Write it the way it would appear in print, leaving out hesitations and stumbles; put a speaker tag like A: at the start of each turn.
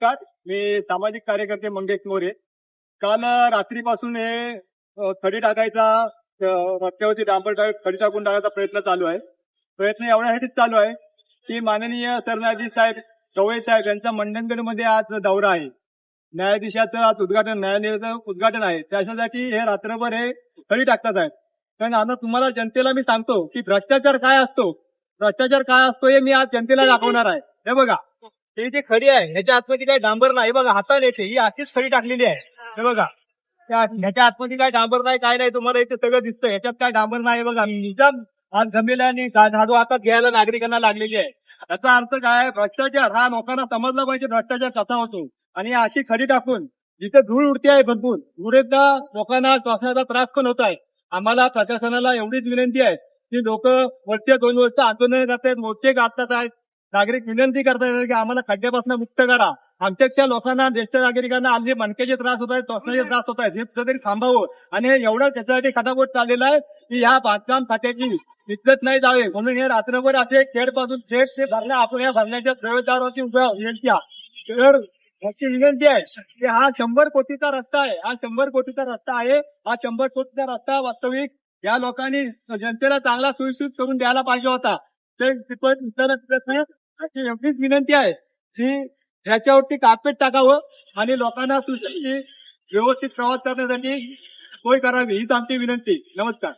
A: नमस्कार, मी सामाजिक कार्यकर्ते मंगेश मोरे. काल रात्रीपासून हे खडी टाकायचा रस्त्यावरती डांबर खडी टाकून टाकायचा प्रयत्न चालू आहे. प्रयत्न एवढ्यासाठीच चालू आहे की माननीय सरन्यायाधीश साहेब गवई साहेब यांचा मंडणगडमध्ये आज दौरा आहे. न्यायाधीशाचं आज न्यायालयाचं उद्घाटन आहे. त्याच्यासाठी हे रात्रभर हे खडी टाकतात आहेत. पण आता तुम्हाला जनतेला मी सांगतो की भ्रष्टाचार काय असतो, भ्रष्टाचार काय असतो हे मी आज जनतेला दाखवणार आहे. हे बघा, हे जे खडी आहे ह्याच्या आतमध्ये काही डांबर नाही. बघा हाताने येते ही अशीच खडी टाकलेली आहे. हे बघा, ह्याच्या आतमध्ये काय डांबर नाही, काय नाही. तुम्हाला इथे सगळं दिसतं, ह्याच्यात काय डांबर नाही. बघा निजाम आज जमेला आणि झाडू हातात घ्यायला नागरिकांना लागलेली आहे. याचा अर्थ काय, भ्रष्टाचार हा लोकांना समजला पाहिजे भ्रष्टाचार कसा होतो. आणि अशी खडी टाकून जिथे धूळ उडते आहे भरपूर, धुळेचा लोकांना श्वासाचा त्रास पण होत आहे. आम्हाला प्रशासनाला एवढीच विनंती आहे की लोक वर्ष 2 वर्ष आंदोलन करतायत, मोर्चे काढतात आहेत. नागरिक विनंती करतात की आम्हाला खड्ड्यापासून मुक्त करा. आमच्यापेक्षा लोकांना, ज्येष्ठ नागरिकांना आमचे मणक्याचे त्रास होत आहेत, श्वासाचे त्रास होत आहेत. हे कुठेतरी थांबावं. आणि हे एवढं त्याच्यासाठी खटापट चाललेला आहे की ह्या बांधकाम खात्याची इज्जत नाही जावे म्हणून हे रात्रभर असे खेडपासून थेट ते भरण्या आपण या भरण्याच्या प्रवेशद्वारावरती उभ्या विनंती आहे. तर ह्याची विनंती आहे की हा 100 कोटीचा रस्ता आहे. हा 100 कोटीचा रस्ता आहे. हा 100 कोटीचा रस्ता वास्तविक या लोकांनी जनतेला चांगला सुविसूत करून द्यायला पाहिजे होता. ते अशी एवढीच विनंती आहे की ह्याच्यावरती कार्पेट टाकावं आणि लोकांना व्यवस्थित प्रवास करण्यासाठी सोय करावी, हीच आमची विनंती. नमस्कार.